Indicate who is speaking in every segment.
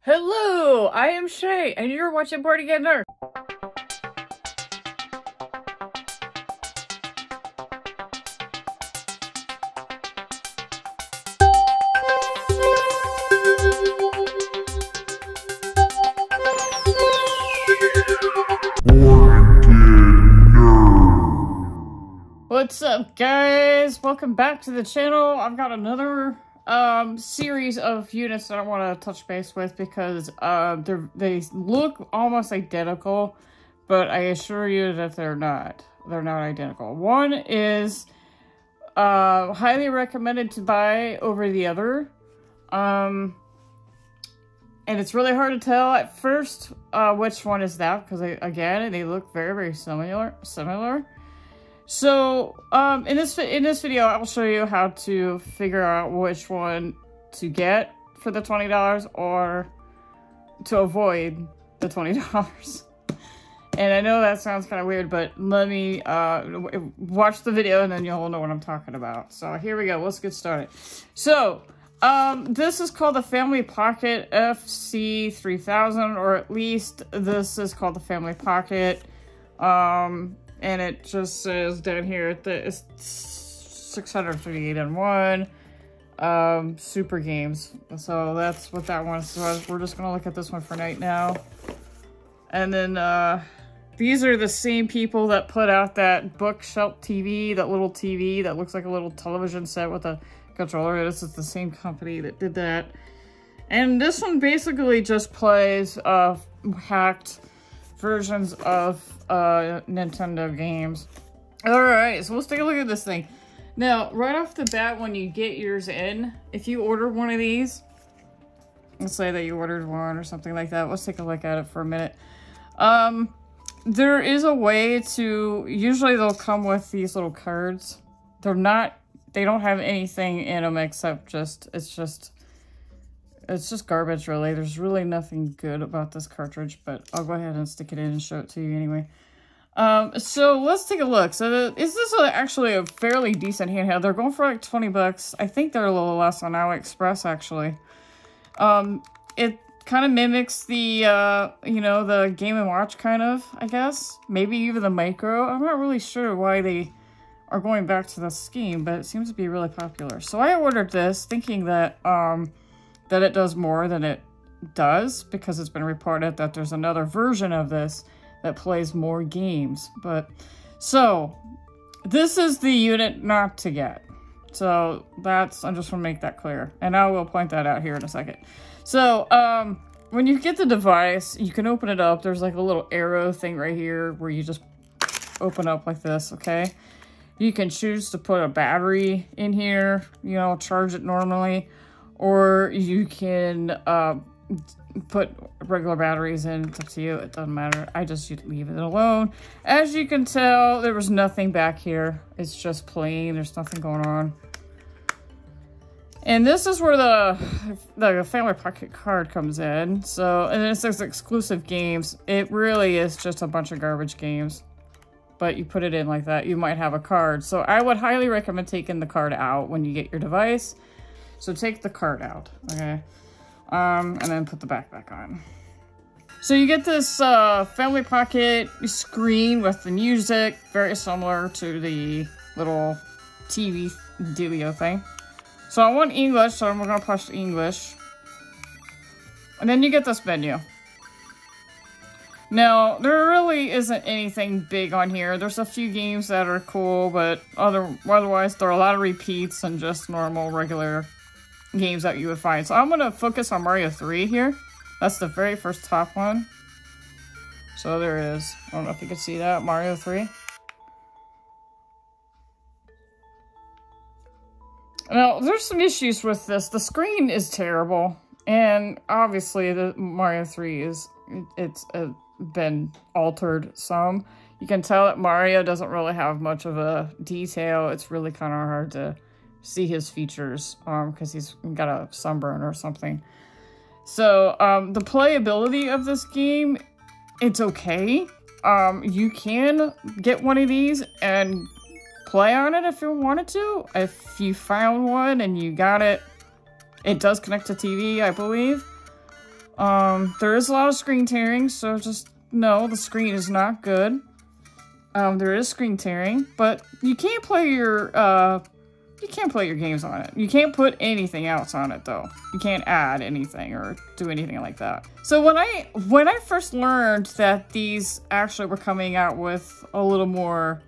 Speaker 1: Hello, I am Shay, and you're watching bornagainnerd. What's up, guys? Welcome back to the channel. I've got another series of units that I want to touch base with because they look almost identical, but I assure you that they're not. They're not identical. One is highly recommended to buy over the other, and it's really hard to tell at first which one is that because they look very similar. So, in this video, I'll show you how to figure out which one to get for the $20 or to avoid the $20. And I know that sounds kind of weird, but let me watch the video and then you'll know what I'm talking about. So here we go. Let's get started. So, this is called the Family Pocket FC3000, or at least this is called the Family Pocket. And it just says down here that it's 638 in one, super games. So that's what that one is. So we're just gonna look at this one for right now. And then these are the same people that put out that bookshelf TV, that little TV that looks like a little television set with a controller. This is the same company that did that. And this one basically just plays hacked versions of Nintendo games. Alright, so let's take a look at this thing. Now, right off the bat, when you get yours in, if you order one of these, let's say that you ordered one or something like that, let's take a look at it for a minute. There is a way to, usually they'll come with these little cards. They don't have anything in them except it's just garbage, really. There's really nothing good about this cartridge, but I'll go ahead and stick it in and show it to you anyway. So let's take a look. So this is actually a fairly decent handheld. They're going for like 20 bucks. I think they're a little less on ABXY, actually. It kind of mimics the, you know, the Game & Watch kind of, I guess. Maybe even the Micro. I'm not really sure why they are going back to the scheme, but it seems to be really popular. So I ordered this thinking that, that it does more than it does, because it's been reported that there's another version of this that plays more games. But so this is the unit not to get. So I just want to make that clear, and I will point that out here in a second. So when you get the device, you can open it up. There's like a little arrow thing right here where you just open up like this. Okay, you can choose to put a battery in here, you know, charge it normally. Or you can put regular batteries in. It's up to you. It doesn't matter. I just leave it alone. As you can tell, there was nothing back here. It's just plain. There's nothing going on. And this is where the Family Pocket card comes in. So, and it says exclusive games. It really is just a bunch of garbage games. But you put it in like that, you might have a card. So I would highly recommend taking the card out when you get your device. So take the card out, okay? And then put the back on. So you get this Family Pocket screen with the music, very similar to the little TV dealio thing. So I want English, so we're gonna push English. And then you get this menu. Now, there really isn't anything big on here. There's a few games that are cool, but otherwise there are a lot of repeats and just normal, regular games that you would find. So I'm going to focus on Mario 3 here. That's the very first top one. So there it is. I don't know if you can see that. Mario 3. Now, there's some issues with this. The screen is terrible. And obviously, the Mario 3 it's been altered some. You can tell that Mario doesn't really have much of a detail. It's really kind of hard to see his features because he's got a sunburn or something. So the playability of this game, it's okay. You can get one of these and play on it if you wanted to. If you found one and you got it, it does connect to TV, I believe. There is a lot of screen tearing, so just know the screen is not good. There is screen tearing, but you can't play your games on it. You can't put anything else on it though. You can't add anything or do anything like that. So when I first learned that these actually were coming out with a little more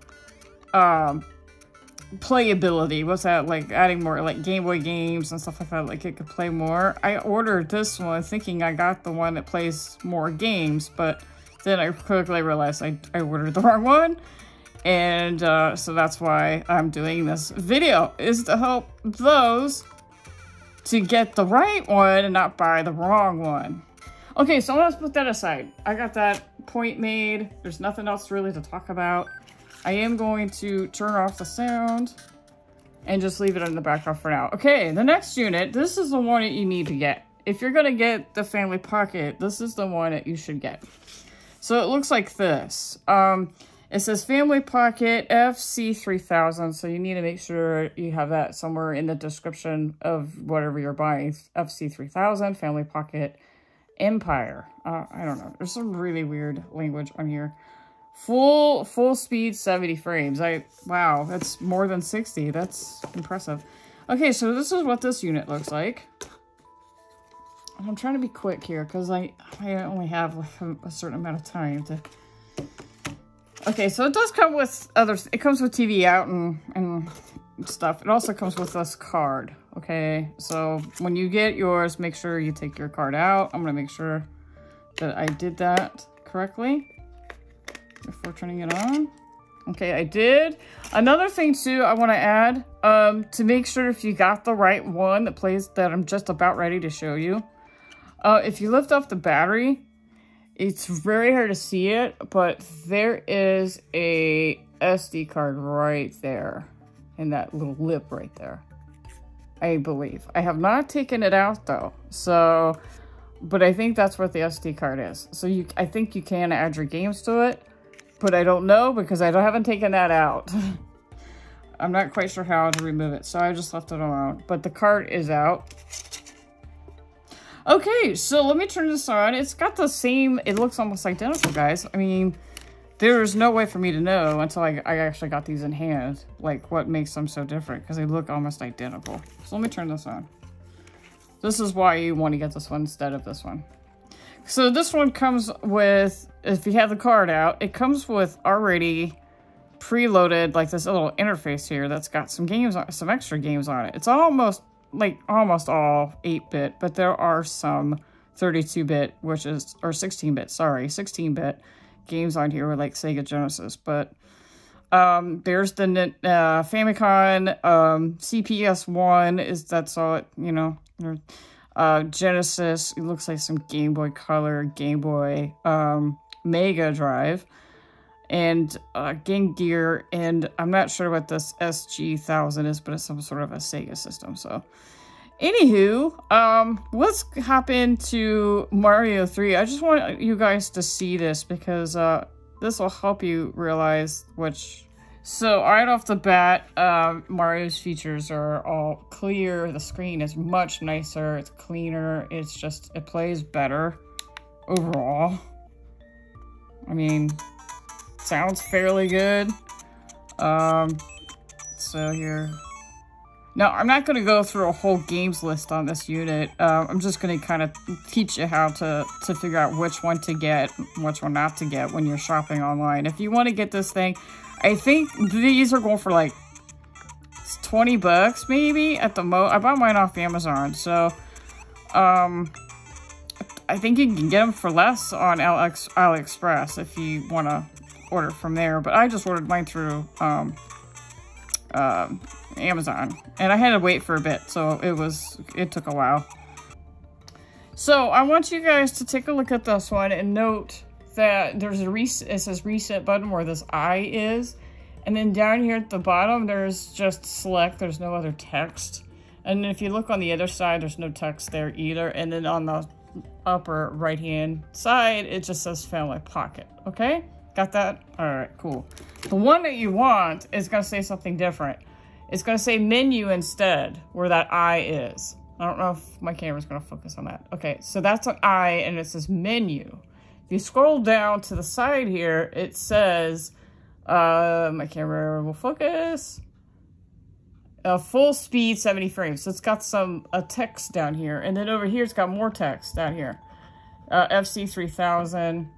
Speaker 1: playability, what's that, like adding more like Game Boy games and stuff like that, like it could play more, I ordered this one thinking I got the one that plays more games, but then I quickly realized I ordered the wrong one. And so that's why I'm doing this video, is to help those to get the right one and not buy the wrong one. Okay, so let's put that aside. I got that point made. There's nothing else really to talk about. I am going to turn off the sound and just leave it in the background for now. Okay, the next unit, this is the one that you need to get. If you're gonna get the Family Pocket, this is the one that you should get. So it looks like this. It says Family Pocket FC3000, so you need to make sure you have that somewhere in the description of whatever you're buying. FC3000, Family Pocket Empire. I don't know. There's some really weird language on here. Full speed 70 frames. Wow, that's more than 60. That's impressive. Okay, so this is what this unit looks like. I'm trying to be quick here because I only have like a certain amount of time to... Okay, so it does come with others. It comes with TV out and stuff. It also comes with this card. Okay, so when you get yours, make sure you take your card out. I'm gonna make sure that I did that correctly before turning it on. Okay, I did. Another thing too, I want to add, to make sure if you got the right one that plays, that I'm just about ready to show you. If you lift off the battery, it's very hard to see it, but there is a SD card right there in that little lip right there, I believe. I have not taken it out though, so, but I think that's what the SD card is. So I think you can add your games to it, but I don't know because I haven't taken that out. I'm not quite sure how to remove it, so I just left it alone, but the card is out. Okay, so let me turn this on. It's got the same, it looks almost identical, guys. I mean, there's no way for me to know until I actually got these in hand, like what makes them so different, because they look almost identical. So let me turn this on. This is why you want to get this one instead of this one. So this one comes with, if you have the card out, it comes with already preloaded, like this little interface here that's got some games, some extra games on it. It's almost all 8-bit, but there are some 32-bit, or 16-bit, sorry, 16-bit games on here with like Sega Genesis. But there's the Famicom, CPS1 that's all it, you know. Genesis, it looks like some Game Boy Color, Game Boy, Mega Drive, and Game Gear, and I'm not sure what this SG-1000 is, but it's some sort of a Sega system. So anywho, let's hop into Mario 3. I just want you guys to see this because this will help you realize which... So right off the bat, Mario's features are all clear. The screen is much nicer. It's cleaner. It's just, it plays better overall. I mean, sounds fairly good. So here. Now, I'm not going to go through a whole games list on this unit. I'm just going to kind of teach you how to figure out which one to get, which one not to get when you're shopping online. If you want to get this thing, I think these are going for like 20 bucks maybe at the most. I bought mine off Amazon, so I think you can get them for less on AliExpress if you want to order from there. But I just ordered mine through Amazon, and I had to wait for a bit, so it took a while. So I want you guys to take a look at this one and note that there's it says reset button where this I is, and then down here at the bottom there's just select. There's no other text, and then if you look on the other side, there's no text there either, and then on the upper right hand side it just says Family Pocket. Okay, got that? All right, cool. The one that you want is going to say something different. It's going to say menu instead where that I is. I don't know if my camera's going to focus on that. Okay, so that's an I, and it says menu. If you scroll down to the side here, it says, my camera will focus. Full speed 70 frames. So it's got some text down here. And then over here, it's got more text down here. FC3000.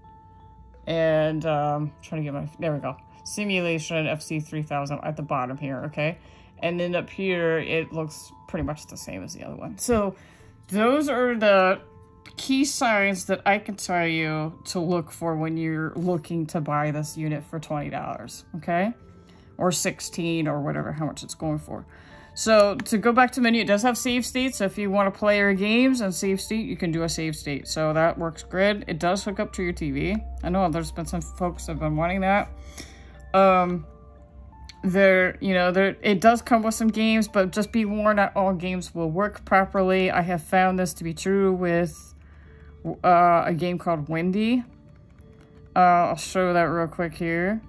Speaker 1: And trying to get my, there we go. Simulation FC3000 at the bottom here, okay? And then up here, it looks pretty much the same as the other one. So those are the key signs that I can tell you to look for when you're looking to buy this unit for $20, okay? Or 16 or whatever, how much it's going for. So to go back to menu, it does have save state. So if you want to play your games and save state, you can do a save state. So that works good. It does hook up to your TV. I know there's been some folks that have been wanting that. It does come with some games, but just be warned, not all games will work properly. I have found this to be true with a game called Wendy. I'll show that real quick here.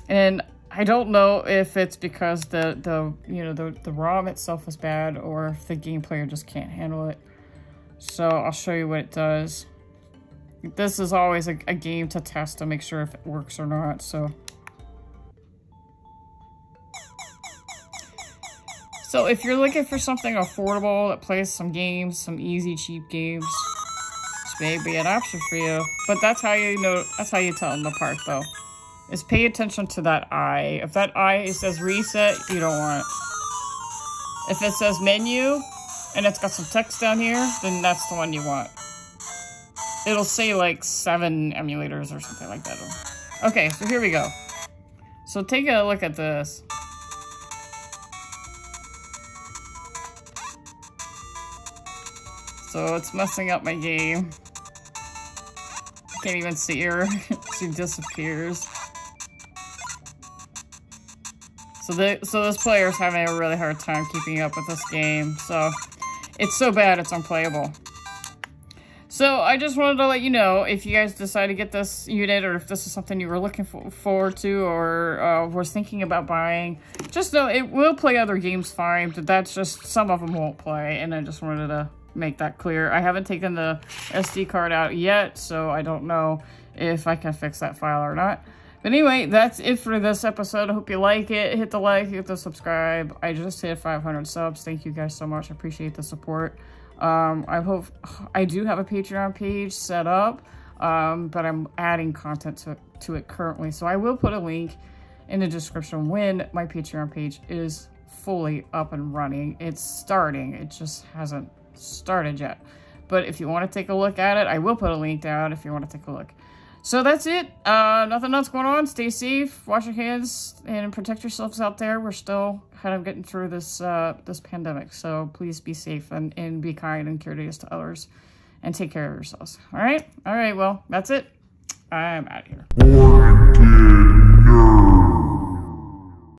Speaker 1: And I don't know if it's because the ROM itself is bad or if the game player just can't handle it. So I'll show you what it does. This is always a game to test to make sure if it works or not, so. So if you're looking for something affordable that plays some games, some easy, cheap games, this may be an option for you. But that's how you know, that's how you tell them apart though. Is pay attention to that I. If that I says reset, you don't want it. If it says menu, and it's got some text down here, then that's the one you want. It'll say like 7 emulators or something like that. Okay, so here we go. So take a look at this. So it's messing up my game. Can't even see her. She disappears. So this player's having a really hard time keeping up with this game. So it's so bad it's unplayable. So I just wanted to let you know, if you guys decide to get this unit, or if this is something you were looking forward to, or was thinking about buying, just know it will play other games fine, but that's just, some of them won't play, and I just wanted to make that clear. I haven't taken the SD card out yet, so I don't know if I can fix that file or not. But anyway, that's it for this episode. I hope you like it. Hit the like, hit the subscribe. I just hit 500 subs. Thank you guys so much. I appreciate the support. I do have a Patreon page set up, but I'm adding content to it currently. So I will put a link in the description when my Patreon page is fully up and running. It's starting. It just hasn't started yet. But if you want to take a look at it, I will put a link down if you want to take a look. So that's it. Nothing else going on. Stay safe, wash your hands, and protect yourselves out there. We're still kind of getting through this this pandemic, so please be safe and be kind and courteous to others, and take care of yourselves. All right? All right, well, that's it. I'm out of here.